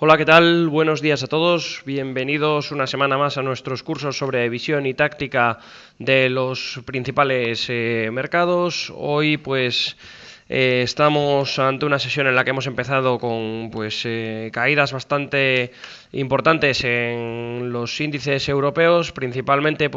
Hola, ¿qué tal? Buenos días a todos. Bienvenidos una semana más a nuestros cursos sobre visión y táctica de los principales mercados. Hoy estamos ante una sesión en la que hemos empezado con caídas bastante importantes en los índices europeos, principalmente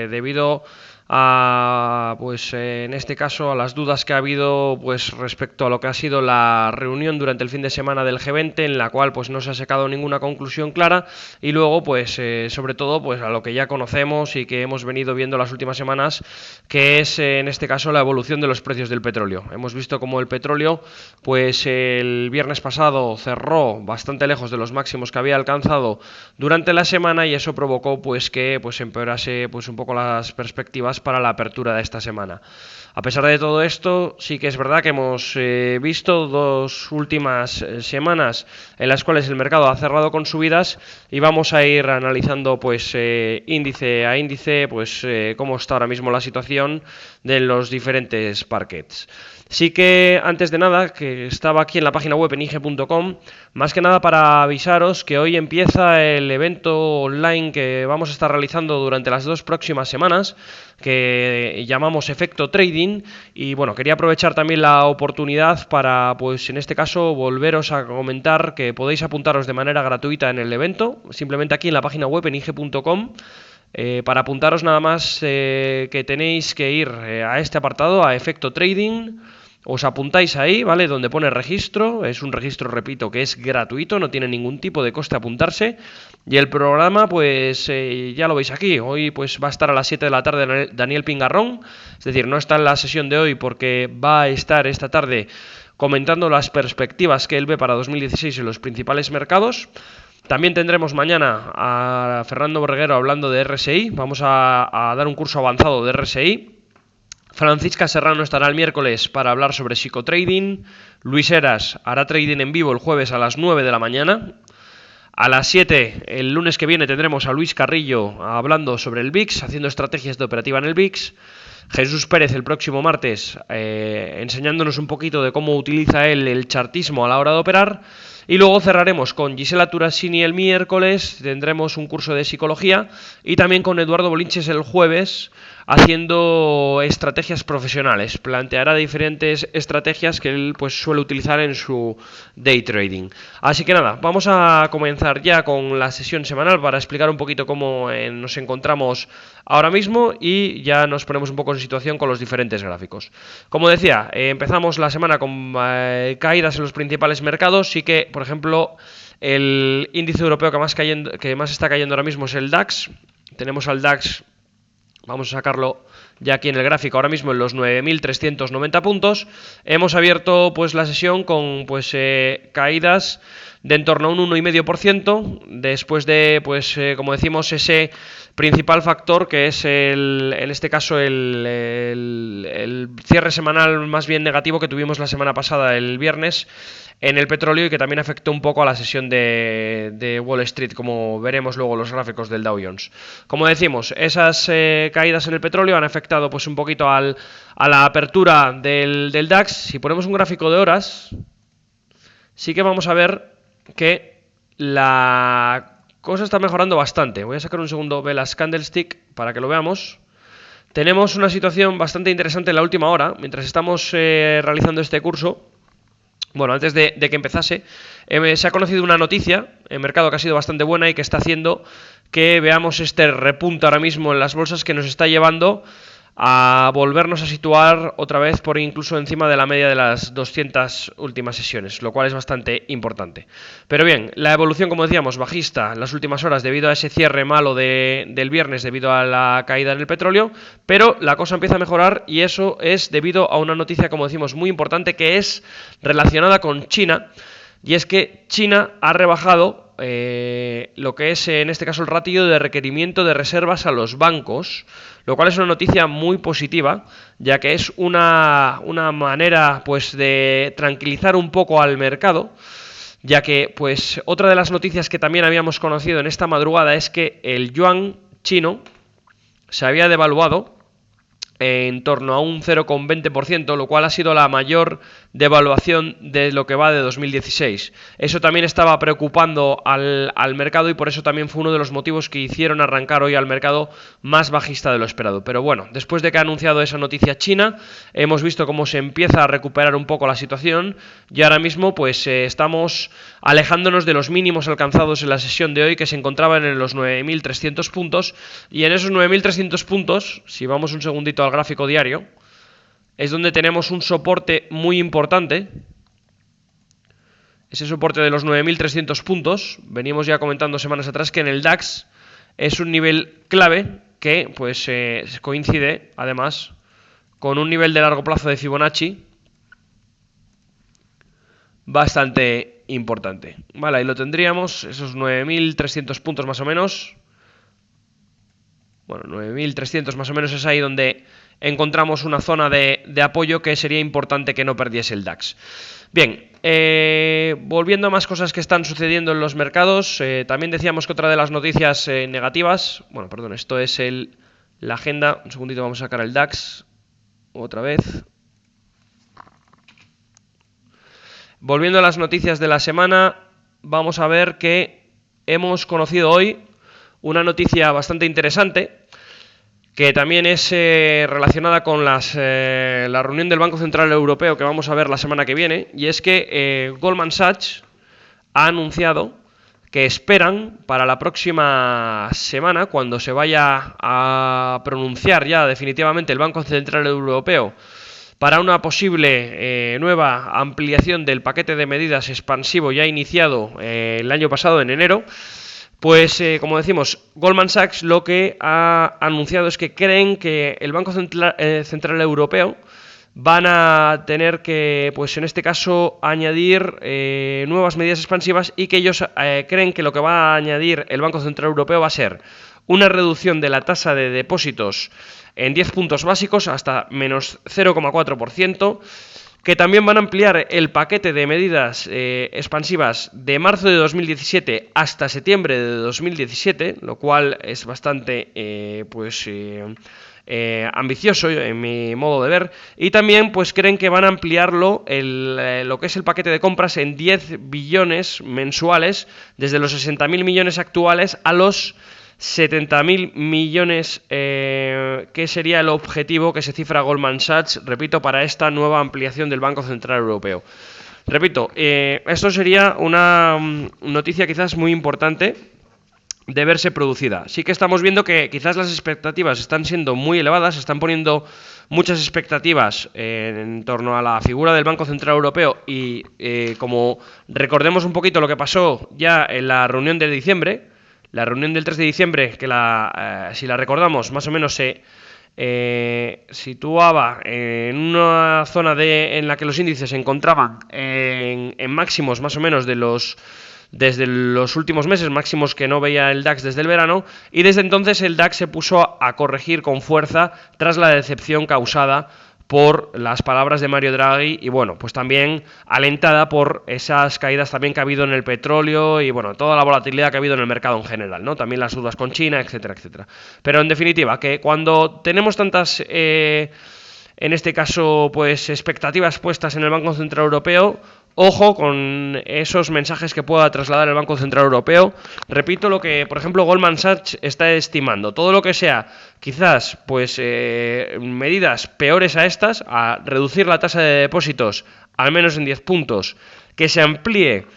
debido a en este caso a las dudas que ha habido respecto a lo que ha sido la reunión durante el fin de semana del G20, en la cual no se ha sacado ninguna conclusión clara, y luego sobre todo a lo que ya conocemos y que hemos venido viendo las últimas semanas, que es en este caso la evolución de los precios del petróleo. Hemos visto como el petróleo el viernes pasado cerró bastante lejos de los máximos que había alcanzado durante la semana, y eso provocó que empeorase un poco las perspectivas para la apertura de esta semana. A pesar de todo esto, sí que es verdad que hemos visto dos últimas semanas en las cuales el mercado ha cerrado con subidas, y vamos a ir analizando índice a índice cómo está ahora mismo la situación de los diferentes parquets. Sí que antes de nada, que estaba aquí en la página web en ig.com, más que nada para avisaros que hoy empieza el evento online que vamos a estar realizando durante las 2 próximas semanas, que llamamos Efecto Trading, y bueno, quería aprovechar también la oportunidad para en este caso volveros a comentar que podéis apuntaros de manera gratuita en el evento, simplemente aquí en la página web en ig.com. Para apuntaros nada más que tenéis que ir a este apartado, a Efecto Trading. Os apuntáis ahí, ¿vale? Donde pone registro. Es un registro, repito, que es gratuito, no tiene ningún tipo de coste apuntarse. Y el programa, ya lo veis aquí. Hoy va a estar a las 7 de la tarde Daniel Pingarrón. Es decir, no está en la sesión de hoy porque va a estar esta tarde comentando las perspectivas que él ve para 2016 en los principales mercados. También tendremos mañana a Fernando Borreguero hablando de RSI. Vamos a dar un curso avanzado de RSI. Francisca Serrano estará el miércoles para hablar sobre psicotrading. Luis Heras hará trading en vivo el jueves a las 9 de la mañana. A las 7, el lunes que viene, tendremos a Luis Carrillo hablando sobre el VIX, haciendo estrategias de operativa en el VIX. Jesús Pérez el próximo martes enseñándonos un poquito de cómo utiliza él el chartismo a la hora de operar. Y luego cerraremos con Gisela Turasini el miércoles, tendremos un curso de psicología, y también con Eduardo Bolinches el jueves, haciendo estrategias profesionales. Planteará diferentes estrategias que él suele utilizar en su day trading. Así que nada, vamos a comenzar ya con la sesión semanal para explicar un poquito cómo nos encontramos ahora mismo, y ya nos ponemos un poco en situación con los diferentes gráficos. Como decía, empezamos la semana con caídas en los principales mercados. Sí que, por ejemplo, el índice europeo que más está cayendo ahora mismo es el DAX. Tenemos al DAX, vamos a sacarlo ya aquí en el gráfico, ahora mismo en los 9.390 puntos. Hemos abierto la sesión con caídas de en torno a un 1,5%, después de, como decimos, ese principal factor que es en este caso el cierre semanal más bien negativo que tuvimos la semana pasada, el viernes, en el petróleo, y que también afectó un poco a la sesión de Wall Street, como veremos luego los gráficos del Dow Jones. Como decimos, esas caídas en el petróleo han afectado un poquito a la apertura del DAX. Si ponemos un gráfico de horas, sí que vamos a ver que la cosa está mejorando bastante. Voy a sacar un segundo Velas Candlestick para que lo veamos. Tenemos una situación bastante interesante en la última hora, mientras estamos realizando este curso. Bueno, antes de que empezase, se ha conocido una noticia en mercado que ha sido bastante buena y que está haciendo que veamos este repunte ahora mismo en las bolsas, que nos está llevando a volvernos a situar otra vez por incluso encima de la media de las 200 últimas sesiones, lo cual es bastante importante. Pero bien, la evolución, como decíamos, bajista en las últimas horas debido a ese cierre malo del viernes, debido a la caída en el petróleo, pero la cosa empieza a mejorar, y eso es debido a una noticia, como decimos, muy importante, que es relacionada con China, y es que China ha rebajado lo que es en este caso el ratio de requerimiento de reservas a los bancos, lo cual es una noticia muy positiva, ya que es una manera de tranquilizar un poco al mercado, ya que otra de las noticias que también habíamos conocido en esta madrugada es que el yuan chino se había devaluado en torno a un 0,20%, lo cual ha sido la mayor devaluación de lo que va de 2016. Eso también estaba preocupando al mercado y por eso también fue uno de los motivos que hicieron arrancar hoy al mercado más bajista de lo esperado. Pero bueno, después de que ha anunciado esa noticia China, hemos visto cómo se empieza a recuperar un poco la situación y ahora mismo pues estamos alejándonos de los mínimos alcanzados en la sesión de hoy, que se encontraban en los 9.300 puntos, y en esos 9.300 puntos, si vamos un segundito al gráfico diario, es donde tenemos un soporte muy importante. Ese soporte de los 9.300 puntos, venimos ya comentando semanas atrás que en el DAX es un nivel clave que pues coincide además con un nivel de largo plazo de Fibonacci bastante importante. Vale, ahí lo tendríamos, esos 9.300 puntos más o menos. Bueno, 9.300 más o menos es ahí donde encontramos una zona de apoyo que sería importante que no perdiese el DAX. Bien, volviendo a más cosas que están sucediendo en los mercados, también decíamos que otra de las noticias negativas, bueno, perdón, esto es la agenda, un segundito, vamos a sacar el DAX otra vez. Volviendo a las noticias de la semana, vamos a ver que hemos conocido hoy una noticia bastante interesante, que también es relacionada con la reunión del Banco Central Europeo que vamos a ver la semana que viene, y es que Goldman Sachs ha anunciado que esperan para la próxima semana, cuando se vaya a pronunciar ya definitivamente el Banco Central Europeo para una posible nueva ampliación del paquete de medidas expansivo ya iniciado el año pasado, en enero. Pues, como decimos, Goldman Sachs lo que ha anunciado es que creen que el Banco Central Europeo van a tener que, pues en este caso, añadir nuevas medidas expansivas, y que ellos creen que lo que va a añadir el Banco Central Europeo va a ser una reducción de la tasa de depósitos en 10 puntos básicos hasta menos 0,4%, que también van a ampliar el paquete de medidas expansivas de marzo de 2017 hasta septiembre de 2017, lo cual es bastante ambicioso en mi modo de ver, y también pues creen que van a ampliarlo lo que es el paquete de compras en 10 billones mensuales, desde los 60.000 millones actuales a los 70.000 millones, que sería el objetivo que se cifra Goldman Sachs, repito, para esta nueva ampliación del Banco Central Europeo. Repito, esto sería una noticia quizás muy importante de verse producida. Sí que estamos viendo que quizás las expectativas están siendo muy elevadas, se están poniendo muchas expectativas en torno a la figura del Banco Central Europeo, y como recordemos un poquito lo que pasó ya en la reunión de diciembre, la reunión del 3 de diciembre, que si la recordamos, más o menos se situaba en una zona en la que los índices se encontraban en máximos más o menos desde los últimos meses, máximos que no veía el DAX desde el verano, y desde entonces el DAX se puso a corregir con fuerza tras la decepción causada por las palabras de Mario Draghi, y bueno, pues también alentada por esas caídas también que ha habido en el petróleo y bueno, toda la volatilidad que ha habido en el mercado en general, ¿no? También las dudas con China, etcétera, etcétera. Pero en definitiva, que cuando tenemos tantas en este caso, pues expectativas puestas en el Banco Central Europeo, ojo con esos mensajes que pueda trasladar el Banco Central Europeo. Repito lo que, por ejemplo, Goldman Sachs está estimando. Todo lo que sea, quizás, pues medidas peores a estas, a reducir la tasa de depósitos al menos en 10 puntos, que se amplíe,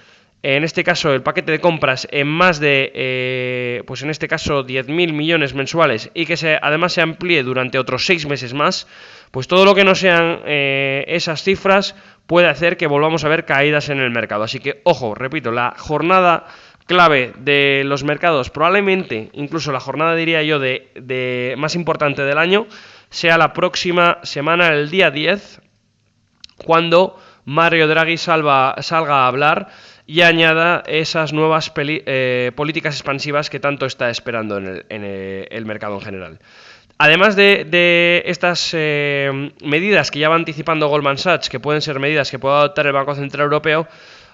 en este caso, el paquete de compras en más de, pues en este caso, 10.000 millones mensuales, y que además se amplíe durante otros 6 meses más, pues todo lo que no sean esas cifras puede hacer que volvamos a ver caídas en el mercado. Así que, ojo, repito, la jornada clave de los mercados, probablemente incluso la jornada, diría yo, de más importante del año, sea la próxima semana, el día 10, cuando Mario Draghi salga a hablar y añada esas nuevas políticas expansivas que tanto está esperando en el mercado en general. Además de estas medidas que ya va anticipando Goldman Sachs, que pueden ser medidas que pueda adoptar el Banco Central Europeo,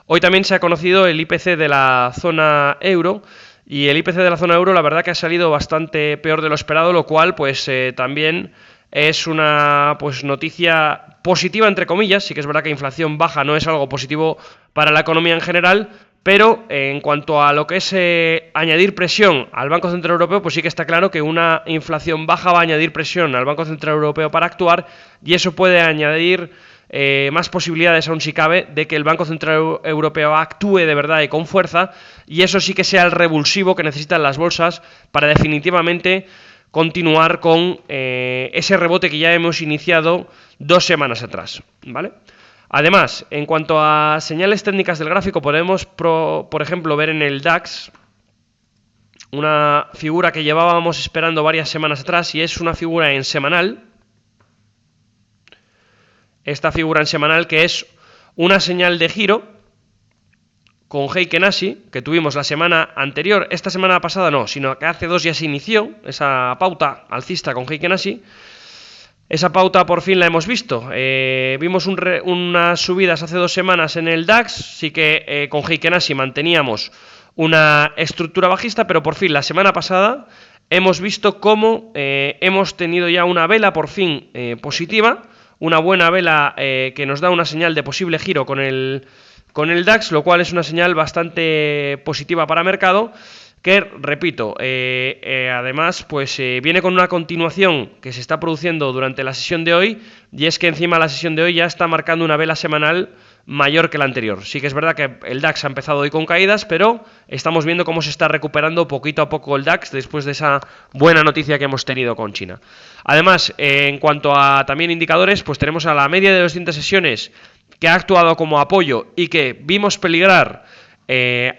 hoy también se ha conocido el IPC de la zona euro, y el IPC de la zona euro la verdad que ha salido bastante peor de lo esperado, lo cual pues también es una pues noticia positiva entre comillas. Sí que es verdad que inflación baja no es algo positivo para la economía en general, pero en cuanto a lo que es añadir presión al Banco Central Europeo, pues sí que está claro que una inflación baja va a añadir presión al Banco Central Europeo para actuar, y eso puede añadir más posibilidades, aún si cabe, de que el Banco Central Europeo actúe de verdad y con fuerza, y eso sí que sea el revulsivo que necesitan las bolsas para definitivamente continuar con ese rebote que ya hemos iniciado 2 semanas atrás, ¿vale? Además, en cuanto a señales técnicas del gráfico, podemos, por ejemplo, ver en el DAX una figura que llevábamos esperando varias semanas atrás, y es una figura en semanal. Esta figura en semanal, que es una señal de giro con Heiken Ashi, que tuvimos la semana anterior. Esta semana pasada no, sino que hace 2 ya se inició esa pauta alcista con Heiken Ashi. Esa pauta por fin la hemos visto. Vimos unas subidas hace 2 semanas en el DAX, sí que con Heiken Ashi manteníamos una estructura bajista, pero por fin la semana pasada hemos visto cómo hemos tenido ya una vela por fin positiva, una buena vela que nos da una señal de posible giro con el DAX, lo cual es una señal bastante positiva para el mercado, que, repito, además pues viene con una continuación que se está produciendo durante la sesión de hoy, y es que encima la sesión de hoy ya está marcando una vela semanal mayor que la anterior. Sí que es verdad que el DAX ha empezado hoy con caídas, pero estamos viendo cómo se está recuperando poquito a poco el DAX después de esa buena noticia que hemos tenido con China. Además, en cuanto a también indicadores, pues tenemos a la media de 200 sesiones, que ha actuado como apoyo y que vimos peligrar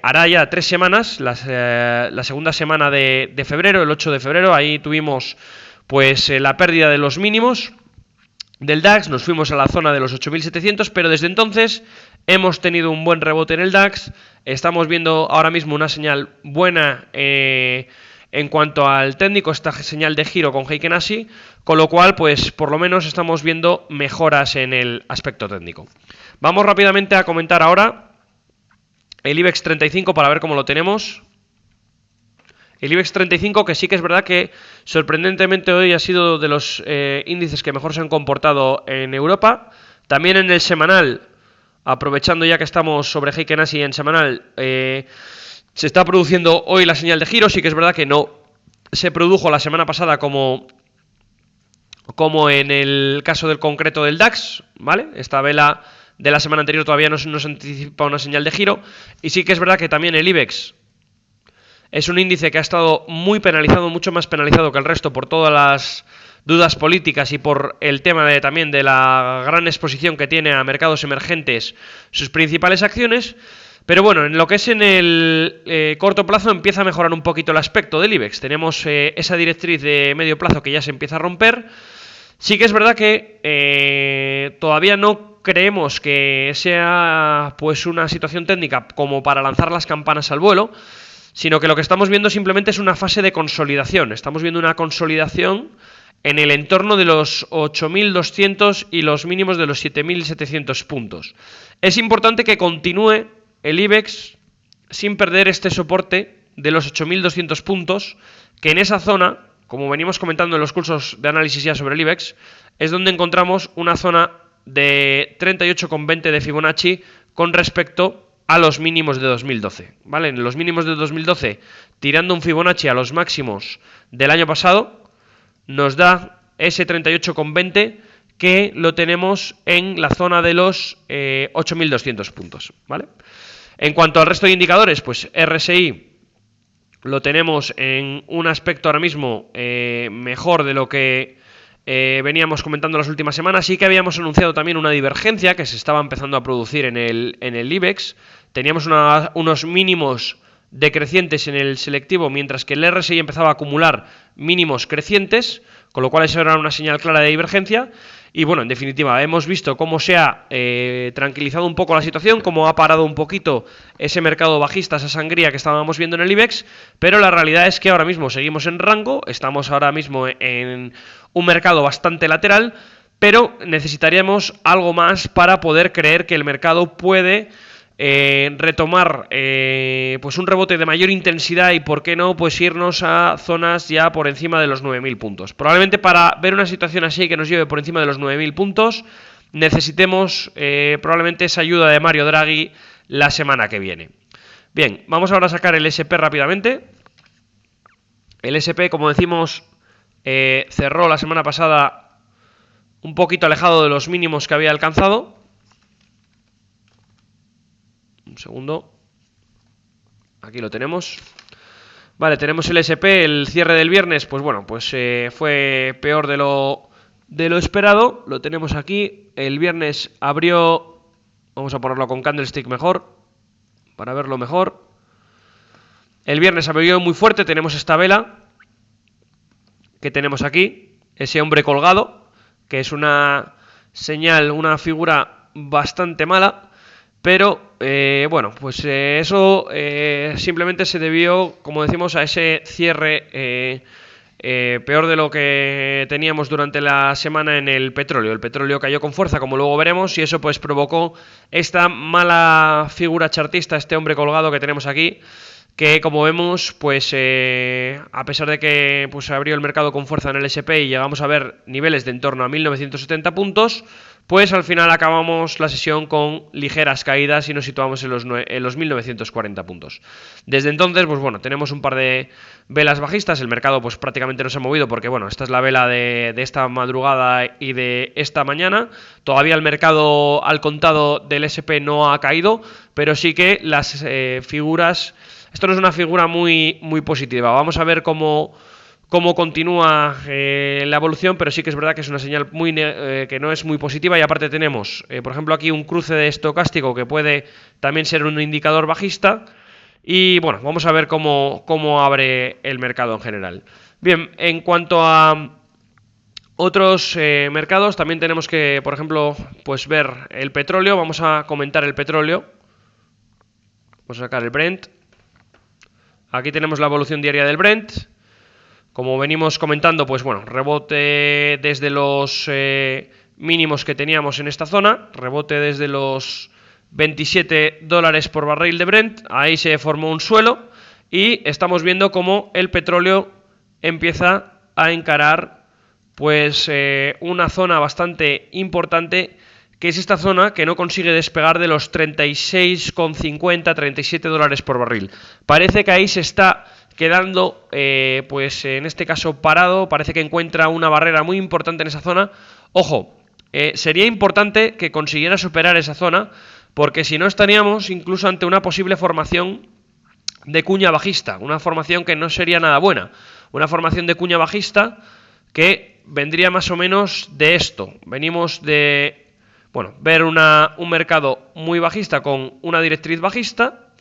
hará ya 3 semanas, la segunda semana de febrero, el 8 de febrero, ahí tuvimos pues la pérdida de los mínimos del DAX, nos fuimos a la zona de los 8.700, pero desde entonces hemos tenido un buen rebote en el DAX, estamos viendo ahora mismo una señal buena en cuanto al técnico, esta señal de giro con Heiken Ashi, con lo cual pues por lo menos estamos viendo mejoras en el aspecto técnico. Vamos rápidamente a comentar ahora el IBEX 35 para ver cómo lo tenemos. El IBEX 35, que sí que es verdad que sorprendentemente hoy ha sido de los índices que mejor se han comportado en Europa. También en el semanal, aprovechando ya que estamos sobre Heiken Ashi en semanal, se está produciendo hoy la señal de giro. Sí que es verdad que no se produjo la semana pasada como en el caso del concreto del DAX, ¿vale? Esta vela de la semana anterior todavía no se anticipa una señal de giro, y sí que es verdad que también el IBEX es un índice que ha estado muy penalizado, mucho más penalizado que el resto por todas las dudas políticas y por el tema también de la gran exposición que tiene a mercados emergentes sus principales acciones. Pero bueno, en lo que es en el corto plazo empieza a mejorar un poquito el aspecto del IBEX. Tenemos esa directriz de medio plazo que ya se empieza a romper. Sí que es verdad que todavía no creemos que sea pues una situación técnica como para lanzar las campanas al vuelo, sino que lo que estamos viendo simplemente es una fase de consolidación. Estamos viendo una consolidación en el entorno de los 8.200 y los mínimos de los 7.700 puntos. Es importante que continúe el IBEX sin perder este soporte de los 8.200 puntos, que en esa zona, como venimos comentando en los cursos de análisis ya sobre el IBEX, es donde encontramos una zona de 38,20 de Fibonacci con respecto a los mínimos de 2012, ¿vale? En los mínimos de 2012, tirando un Fibonacci a los máximos del año pasado, nos da ese 38,20 que lo tenemos en la zona de los 8.200 puntos, ¿vale? En cuanto al resto de indicadores, pues RSI lo tenemos en un aspecto ahora mismo mejor de lo que veníamos comentando las últimas semanas. Sí que habíamos anunciado también una divergencia que se estaba empezando a producir en el IBEX. Teníamos unos mínimos decrecientes en el selectivo, mientras que el RSI empezaba a acumular mínimos crecientes, con lo cual eso era una señal clara de divergencia. Y bueno, en definitiva, hemos visto cómo se ha tranquilizado un poco la situación, cómo ha parado un poquito ese mercado bajista, esa sangría que estábamos viendo en el IBEX, pero la realidad es que ahora mismo seguimos en rango, estamos ahora mismo en un mercado bastante lateral, pero necesitaríamos algo más para poder creer que el mercado puede retomar pues un rebote de mayor intensidad y, por qué no, pues irnos a zonas ya por encima de los 9.000 puntos. Probablemente para ver una situación así que nos lleve por encima de los 9.000 puntos necesitemos probablemente esa ayuda de Mario Draghi la semana que viene. Bien, vamos ahora a sacar el SP rápidamente. El SP, como decimos, cerró la semana pasada un poquito alejado de los mínimos que había alcanzado. Un segundo. Aquí lo tenemos. Vale, tenemos el SP, el cierre del viernes, pues bueno, pues fue peor de lo esperado. Lo tenemos aquí. El viernes abrió, vamos a ponerlo con candlestick mejor, para verlo mejor. El viernes abrió muy fuerte, tenemos esta vela que tenemos aquí, ese hombre colgado, que es una señal, una figura bastante mala. Pero, bueno, pues eso simplemente se debió, como decimos, a ese cierre peor de lo que teníamos durante la semana en el petróleo. El petróleo cayó con fuerza, como luego veremos, y eso pues provocó esta mala figura chartista, este hombre colgado que tenemos aquí, que como vemos, pues a pesar de que pues abrió el mercado con fuerza en el SP y llegamos a ver niveles de en torno a 1970 puntos, pues al final acabamos la sesión con ligeras caídas y nos situamos en los 1940 puntos. Desde entonces, pues bueno, tenemos un par de velas bajistas, el mercado pues prácticamente no se ha movido porque bueno, esta es la vela de esta madrugada y de esta mañana. Todavía el mercado al contado del SP no ha caído, pero sí que las figuras... Esto no es una figura muy positiva. Vamos a ver cómo continúa la evolución, pero sí que es verdad que es una señal que no es muy positiva. Y aparte tenemos, por ejemplo, aquí un cruce de estocástico que puede también ser un indicador bajista. Y bueno, vamos a ver cómo abre el mercado en general. Bien, en cuanto a otros mercados, también tenemos que, por ejemplo, pues ver el petróleo. Vamos a comentar el petróleo. Vamos a sacar el Brent. Aquí tenemos la evolución diaria del Brent. Como venimos comentando, pues bueno, rebote desde los mínimos que teníamos en esta zona, rebote desde los $27 por barril de Brent, ahí se formó un suelo y estamos viendo cómo el petróleo empieza a encarar pues una zona bastante importante, que es esta zona que no consigue despegar de los 36,50, $37 por barril. Parece que ahí se está quedando, pues en este caso parado, parece que encuentra una barrera muy importante en esa zona. Ojo, sería importante que consiguiera superar esa zona, porque si no estaríamos incluso ante una posible formación de cuña bajista, una formación que no sería nada buena, una formación de cuña bajista que vendría más o menos de esto. Venimos de... Bueno, ver un mercado muy bajista con una directriz bajista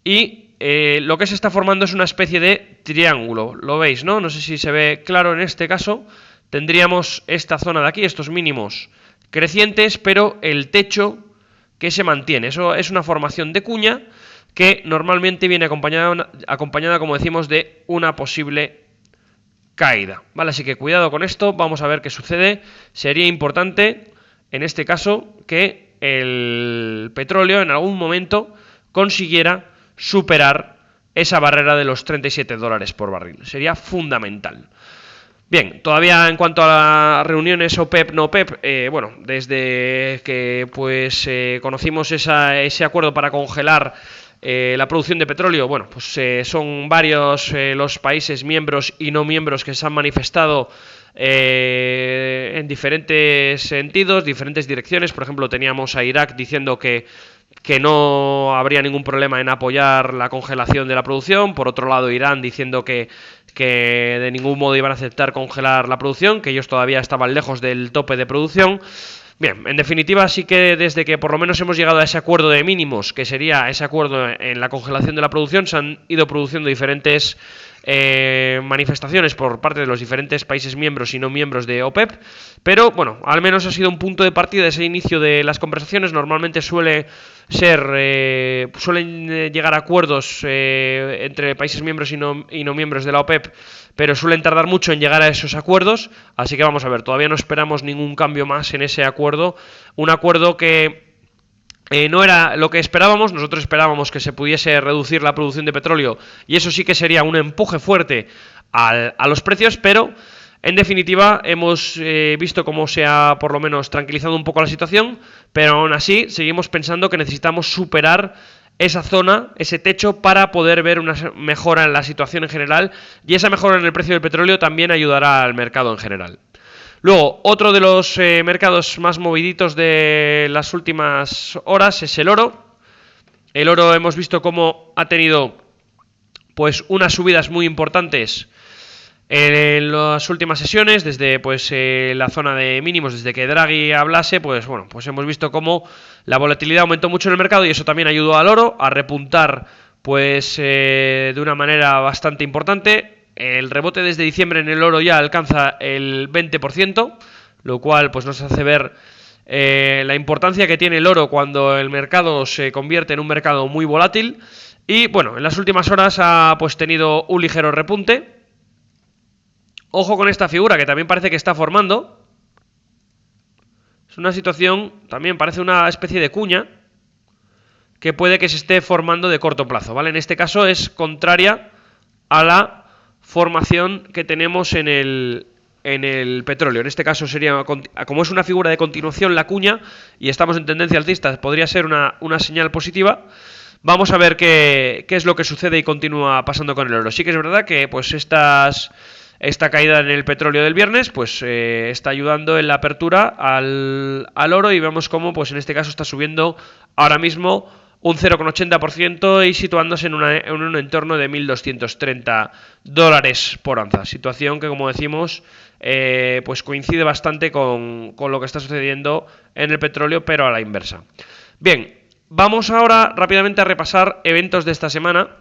y lo que se está formando es una especie de triángulo. Lo veis, ¿no? No sé si se ve claro en este caso. Tendríamos esta zona de aquí, estos mínimos crecientes, pero el techo que se mantiene. Eso es una formación de cuña que normalmente viene acompañada, como decimos, de una posible caída. ¿Vale? Así que cuidado con esto. Vamos a ver qué sucede. Sería importante... En este caso, que el petróleo en algún momento consiguiera superar esa barrera de los $37 por barril. Sería fundamental. Bien, todavía en cuanto a las reuniones OPEP, no OPEP, bueno, desde que pues conocimos ese acuerdo para congelar la producción de petróleo, bueno, pues son varios los países miembros y no miembros que se han manifestado en diferentes sentidos, diferentes direcciones. Por ejemplo, teníamos a Irak diciendo que no habría ningún problema en apoyar la congelación de la producción. Por otro lado, Irán diciendo que de ningún modo iban a aceptar congelar la producción, que ellos todavía estaban lejos del tope de producción. Bien, en definitiva sí que desde que por lo menos hemos llegado a ese acuerdo de mínimos, que sería ese acuerdo en la congelación de la producción, se han ido produciendo diferentes manifestaciones por parte de los diferentes países miembros y no miembros de OPEP, pero bueno, al menos ha sido un punto de partida ese inicio de las conversaciones. Normalmente suelen llegar a acuerdos entre países miembros y no miembros de la OPEP, pero suelen tardar mucho en llegar a esos acuerdos, así que vamos a ver, todavía no esperamos ningún cambio más en ese acuerdo, un acuerdo que no era lo que esperábamos. Nosotros esperábamos que se pudiese reducir la producción de petróleo y eso sí que sería un empuje fuerte a los precios, pero en definitiva hemos visto cómo se ha por lo menos tranquilizado un poco la situación, pero aún así seguimos pensando que necesitamos superar esa zona, ese techo, para poder ver una mejora en la situación en general, y esa mejora en el precio del petróleo también ayudará al mercado en general. Luego, otro de los mercados más moviditos de las últimas horas es el oro. El oro hemos visto cómo ha tenido pues unas subidas muy importantes en las últimas sesiones, desde pues la zona de mínimos, desde que Draghi hablase, pues bueno, pues hemos visto cómo la volatilidad aumentó mucho en el mercado y eso también ayudó al oro a repuntar pues de una manera bastante importante. El rebote desde diciembre en el oro ya alcanza el 20%, lo cual pues nos hace ver la importancia que tiene el oro cuando el mercado se convierte en un mercado muy volátil. Y bueno, en las últimas horas ha pues tenido un ligero repunte. Ojo con esta figura que también parece que está formando. Es una situación, también parece una especie de cuña que puede que se esté formando de corto plazo, ¿vale? En este caso es contraria a la formación que tenemos en el petróleo. En este caso sería, como es una figura de continuación la cuña y estamos en tendencia alcista, podría ser una señal positiva. Vamos a ver qué es lo que sucede y continúa pasando con el oro. Sí que es verdad que pues esta caída en el petróleo del viernes pues está ayudando en la apertura al oro y vemos cómo pues en este caso está subiendo ahora mismo un 0,80% y situándose en un entorno de $1.230 por onza. Situación que, como decimos, pues coincide bastante con lo que está sucediendo en el petróleo, pero a la inversa. Bien, vamos ahora rápidamente a repasar eventos de esta semana.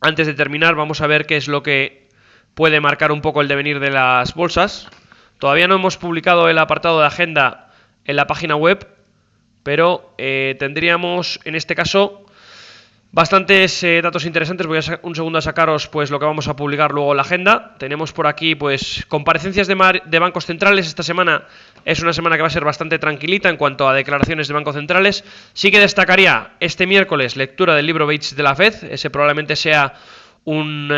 Antes de terminar, vamos a ver qué es lo que puede marcar un poco el devenir de las bolsas. Todavía no hemos publicado el apartado de agenda en la página web, pero tendríamos en este caso bastantes datos interesantes. Voy a un segundo a sacaros pues lo que vamos a publicar luego en la agenda. Tenemos por aquí pues comparecencias de bancos centrales. Esta semana es una semana que va a ser bastante tranquilita en cuanto a declaraciones de bancos centrales. Sí que destacaría este miércoles lectura del libro Bates de la Fed. Ese probablemente sea un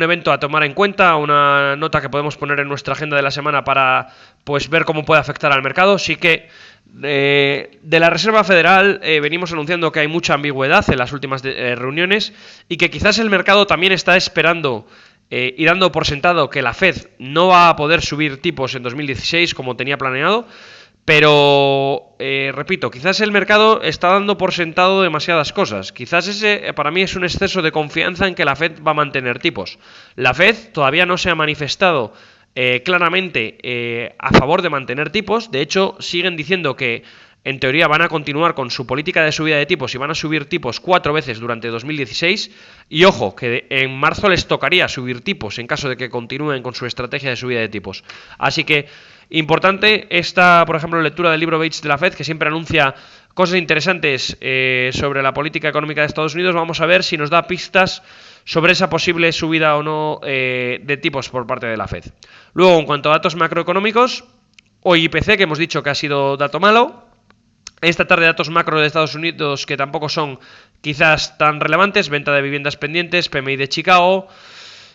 evento a tomar en cuenta, una nota que podemos poner en nuestra agenda de la semana para pues ver cómo puede afectar al mercado. Sí que de la Reserva Federal venimos anunciando que hay mucha ambigüedad en las últimas reuniones y que quizás el mercado también está esperando y dando por sentado que la Fed no va a poder subir tipos en 2016 como tenía planeado. Pero, repito, quizás el mercado está dando por sentado demasiadas cosas. Quizás ese, para mí, es un exceso de confianza en que la Fed va a mantener tipos. La Fed todavía no se ha manifestado claramente a favor de mantener tipos. De hecho, siguen diciendo que en teoría van a continuar con su política de subida de tipos y van a subir tipos 4 veces durante 2016. Y ojo, que en marzo les tocaría subir tipos en caso de que continúen con su estrategia de subida de tipos. Así que importante esta, por ejemplo, lectura del libro Bates de la Fed, que siempre anuncia cosas interesantes sobre la política económica de Estados Unidos. Vamos a ver si nos da pistas sobre esa posible subida o no de tipos por parte de la Fed. Luego, en cuanto a datos macroeconómicos, hoy IPC, que hemos dicho que ha sido dato malo. Esta tarde datos macro de Estados Unidos que tampoco son quizás tan relevantes. Venta de viviendas pendientes, PMI de Chicago.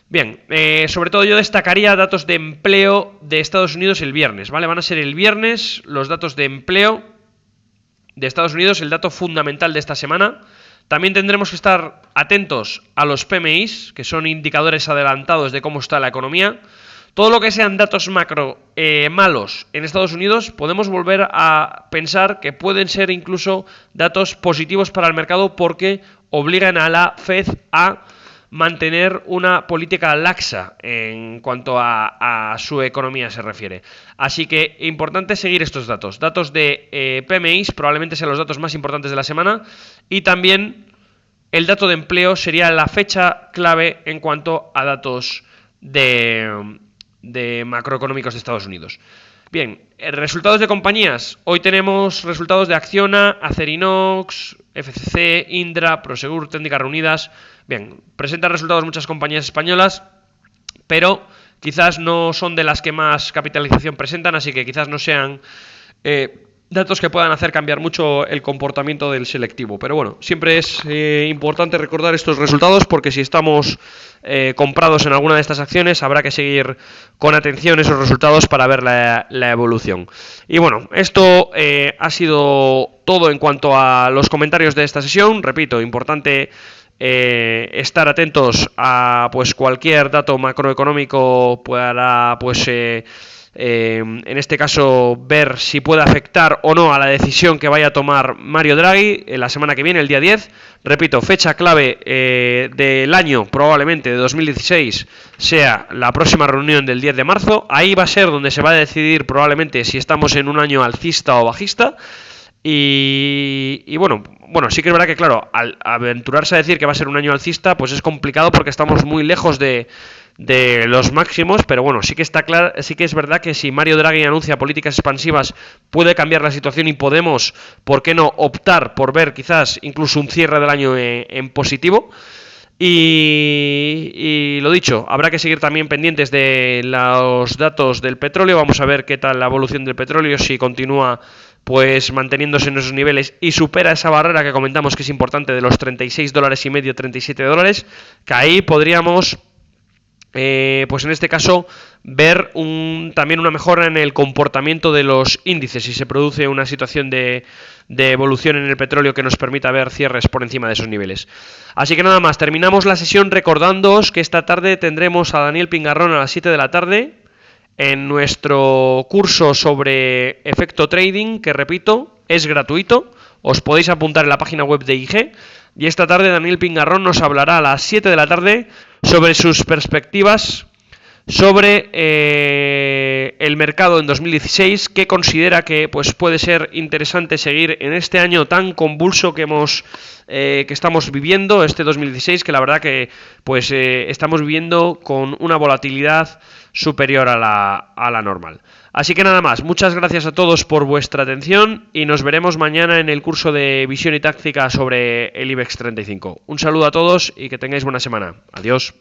Bien, sobre todo yo destacaría datos de empleo de Estados Unidos el viernes, ¿vale? Van a ser el viernes los datos de empleo de Estados Unidos, el dato fundamental de esta semana. También tendremos que estar atentos a los PMIs, que son indicadores adelantados de cómo está la economía. Todo lo que sean datos macro malos en Estados Unidos, podemos volver a pensar que pueden ser incluso datos positivos para el mercado porque obligan a la Fed a mantener una política laxa en cuanto a su economía se refiere. Así que importante seguir estos datos. Datos de PMIs probablemente sean los datos más importantes de la semana y también el dato de empleo sería la fecha clave en cuanto a datos de macroeconómicos de Estados Unidos. Bien, resultados de compañías. Hoy tenemos resultados de Acciona, Acerinox, FCC, Indra, Prosegur, Técnicas Reunidas. Bien, presentan resultados muchas compañías españolas, pero quizás no son de las que más capitalización presentan, así que quizás no sean datos que puedan hacer cambiar mucho el comportamiento del selectivo. Pero bueno, siempre es importante recordar estos resultados porque si estamos comprados en alguna de estas acciones habrá que seguir con atención esos resultados para ver la evolución. Y bueno, esto ha sido todo en cuanto a los comentarios de esta sesión. Repito, importante estar atentos a pues cualquier dato macroeconómico para pues en este caso ver si puede afectar o no a la decisión que vaya a tomar Mario Draghi la semana que viene, el día 10. Repito, fecha clave del año, probablemente de 2016, sea la próxima reunión del 10 de marzo. Ahí va a ser donde se va a decidir probablemente si estamos en un año alcista o bajista. Y bueno, sí que es verdad que, claro, al aventurarse a decir que va a ser un año alcista, pues es complicado porque estamos muy lejos de los máximos, pero bueno, sí que está claro, sí que es verdad que si Mario Draghi anuncia políticas expansivas puede cambiar la situación y podemos, ¿por qué no?, optar por ver quizás incluso un cierre del año en positivo. Y lo dicho, habrá que seguir también pendientes de los datos del petróleo. Vamos a ver qué tal la evolución del petróleo, si continúa pues manteniéndose en esos niveles y supera esa barrera que comentamos que es importante de los $36,5, $37, que ahí podríamos pues en este caso ver también una mejora en el comportamiento de los índices si se produce una situación de evolución en el petróleo que nos permita ver cierres por encima de esos niveles. Así que nada más, terminamos la sesión recordándoos que esta tarde tendremos a Daniel Pingarrón a las 7 de la tarde en nuestro curso sobre efecto trading, que repito, es gratuito. Os podéis apuntar en la página web de IG. Y esta tarde Daniel Pingarrón nos hablará a las 7 de la tarde sobre sus perspectivas sobre el mercado en 2016, que considera que pues puede ser interesante seguir en este año tan convulso que estamos viviendo, este 2016, que la verdad que pues estamos viviendo con una volatilidad superior a la normal. Así que nada más, muchas gracias a todos por vuestra atención y nos veremos mañana en el curso de visión y táctica sobre el IBEX 35. Un saludo a todos y que tengáis buena semana. Adiós.